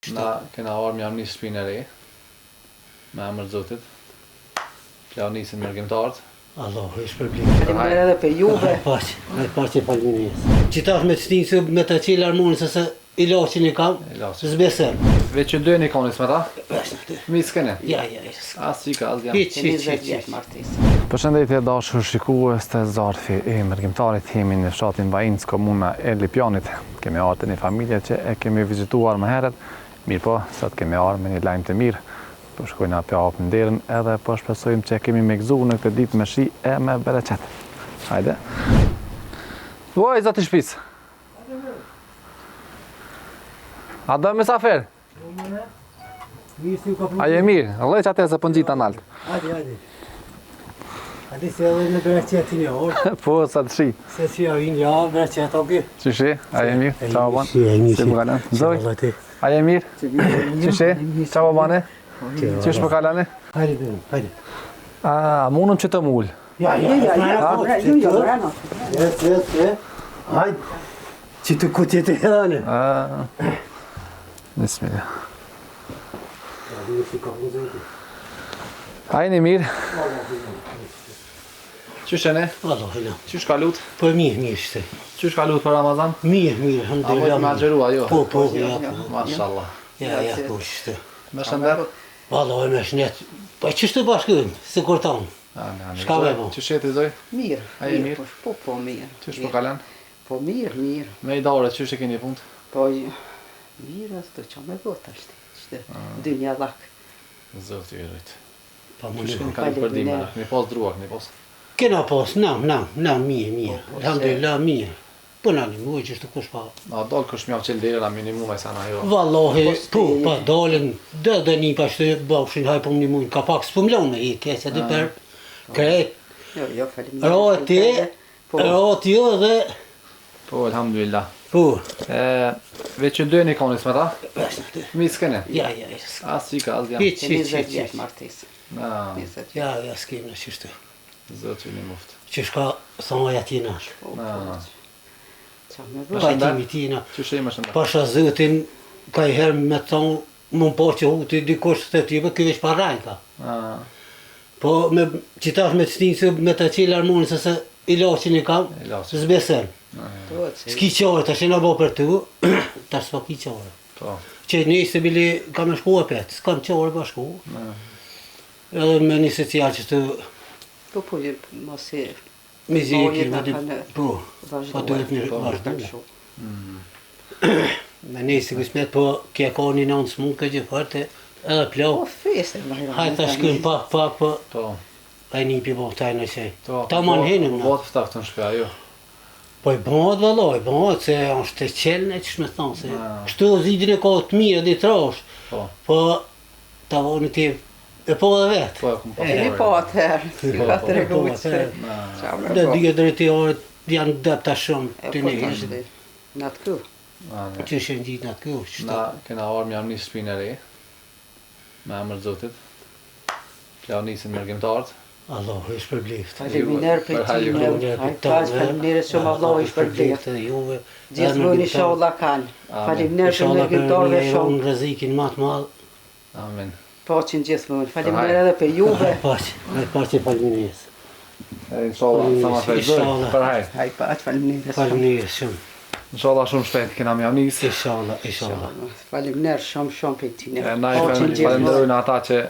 Na kena armë jam një shpinë e re, me emër të Zotit. Kjo nisin mërgjimtarët. Allahu ish përblimë. Faleminderit edhe për juve. Hajde faleminis. Qitash me të stinë me të qilë armonës se ilaçin e kam, zbesem. Veç që ndojnë i konis me ta? Mi s'kene? Ja. As qika, as jam. Hiç. Përshëndetje dashur shikues të Zarfi i mërgjimtarit, jemi në fshatin Vajinc, komuna e Lipjanit. Kemi ardhur të një familje që e kemi vizituar më herët, mirë po, sot kemi ardhur me një lajm të mirë. Po shkojna për hapën nderën edhe po shpresojmë që kemi me gëzuar në këtë ditë me shi e me bereqet. Hajde. Oj, zoti shtëpis. A do mesafer? A je mirë? Alloj që atë se po ngjita nalt. Hajde. Hajde se edhe në bereqetin e orë. Po, sa të shi. Se si ja vinë ja bereqet obi. Qyshi? A je mirë? Ciao ban. Si më kalon? Zoj. A je mirë? Qyshi? Ciao bane. Qysh më kalane? Hajde. A, munëm që të mull. Ja. Hajde. Që të kutjet e hedane. Nismillah. A jeni mirë? Qysh e ne? Allahu. Qysh ka lut? Po mirë shte. Qysh ka lut për Ramazan? Mirë, A mojtë alhamdulillah. me agjerua, jo? Po, Mashallah. ja, po shte. Me shëndet? Allahu me shnet. Po ç'është bashkën, se kurton. Shka me bo? Qysh jeti zoj? Mirë. A je mirë? Po mirë. Qysh po kalan? Po mirë. Me i dore, qysh e keni punt? Po mirë, s'do që me bota shte. Dynja dhak. Zoti i rrit. Pa Qysh më keni kalu për dime? Keni pas drua, keni pas? Kena pas, na, mirë. Alhamdulillah, mirë. Po na një muaj që shtë kush pa. A dal kush mjav qel dere, na minimum e sa na jo. Wallahi, po, pa dalën, dhe një pa shtë bafshin haj po më një muaj, ka pak s'po mlon me i, kese dy per, kret, Jo, faleminderit. rati jo dhe, Po, alhamdulillah. po, Veç që ndojnë i konis me ta? Mi s'kene? ja, As qika, as jam. hiç, 20 vjeç martesë. Na, 20 vjeç. ja, s'kem në qështë. zoti një muft. Që shka thoma jati nash, Qa me bota. pajtimi tina, Qysh e më shëndet? pasha zëtin, ka i herë me thonë, më po që huti dikush të type, këveç pa rajka. Po me qitash me të stinë se me të qilë armonës se ilaçin e kam, Ilaçin. zbesem. S'ki qare, tash e na bo për tu, tash s'po ki qare. Po. Që njëse bili ka me shku e petë, s'kam qare pa shku. Edhe me një social që të Po mos e miziki, Po, me dy, jetë po, pa duhet një vazhdu. Me njëse kësmet, po kje ka një nënë s'mund këtë gjë farte, edhe Po plau. feste Bajrami. Hajtë ta shkëm pak, po, Po. a i një pi po taj në qej. Po. Ta man henim na. Vot ftaft në shpja, jo. Po i bëhat vallaj, bëhat se është të qelën e që me thonë se shtu zidin e ka të mirë dhe trash, Po. po ta voni ti e po dhe vetë. Po, e kum pa. E po atëherë. Po, Ka të regu po, që. Qa me Dhe bo. dhije drejtiorët janë depta shumë E të po një tash dhe. Në atë kë. që shenë gjitë në atë kjo, Na kena armë jam një shpinë e re, me emër të Zotit. Kjo nisin mërgjimtarët. Allahu ish për blift. Faleminderit për time. Faleminderit shumë Allah ish për bleftë. Juve. Gjithmonë inshallah kanë. Faleminderit për mërgjimtarëve shumë. Në rrezikin më të madh. Amen. Paqin gjithmonë. Faleminderit edhe për juve. Paqi faleminis. Inshallah, sa ma fejzoj, Inshallah. për hajt. Haj paq, faleminderit. Faleminis shumë. Inshallah shumë shpejt kena me javnis. Inshallah. Faleminderit shumë për time. Na i Paqin gjithmonë. falenderojnë ata që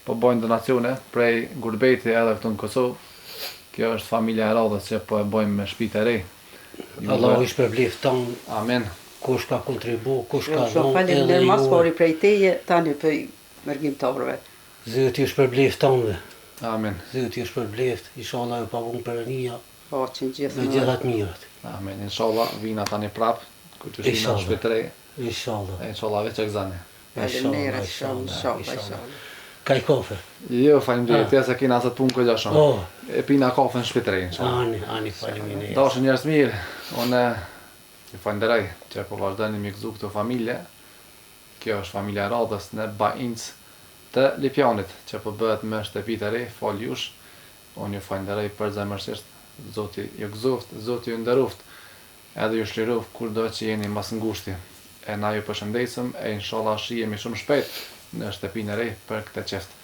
po bojnë donacione prej Gurbeti edhe këtu në Kosovë. Kjo është familja e radhës që po e bojmë me shtëpitë e re. Allahu ish për blift ton, Amen. kush ka kontribu, kush ka Shumë dhon, faleminderit mas pori prej teje tani për mërgjimtarëve. Zoti ish për blift tonve. Amen. Zoti ish për blift, inshallah ju pavon për nia Paqin me gjithmonë. gjithat mirat. Amen. Inshallah vina tani prap. Kur të shina Inshallah. shtëpitë e re. Inshallah. Inshallah veç egzane. Faleminderit shumë. Ka i kofe. Jo, faleminderit, ja se kena asat punë këllja shumë. Oh, E pina kafën shtëpitë e re, inshallah. ani faleminis. Dashur njerëz mirë, unë ju falenderoj që po vazhdoni me gëzu këtë familje. Kjo është familja e radhës në Vajinc të Lipjanit, që po bëhet me shtëpitë e re, fal jush. Unë ju falenderoj përzemërsisht, Zoti ju gëzoft, Zoti ju nderoft, edhe ju shliroft kur do që jeni mas ngushti. e na ju përshëndesim e inshallah shihemi shumë shpejt në shtëpinë e re për këtë çest.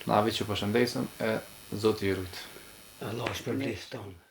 Na vi që përshëndesim e Zoti ju rujt. Allah shpërblet tonë.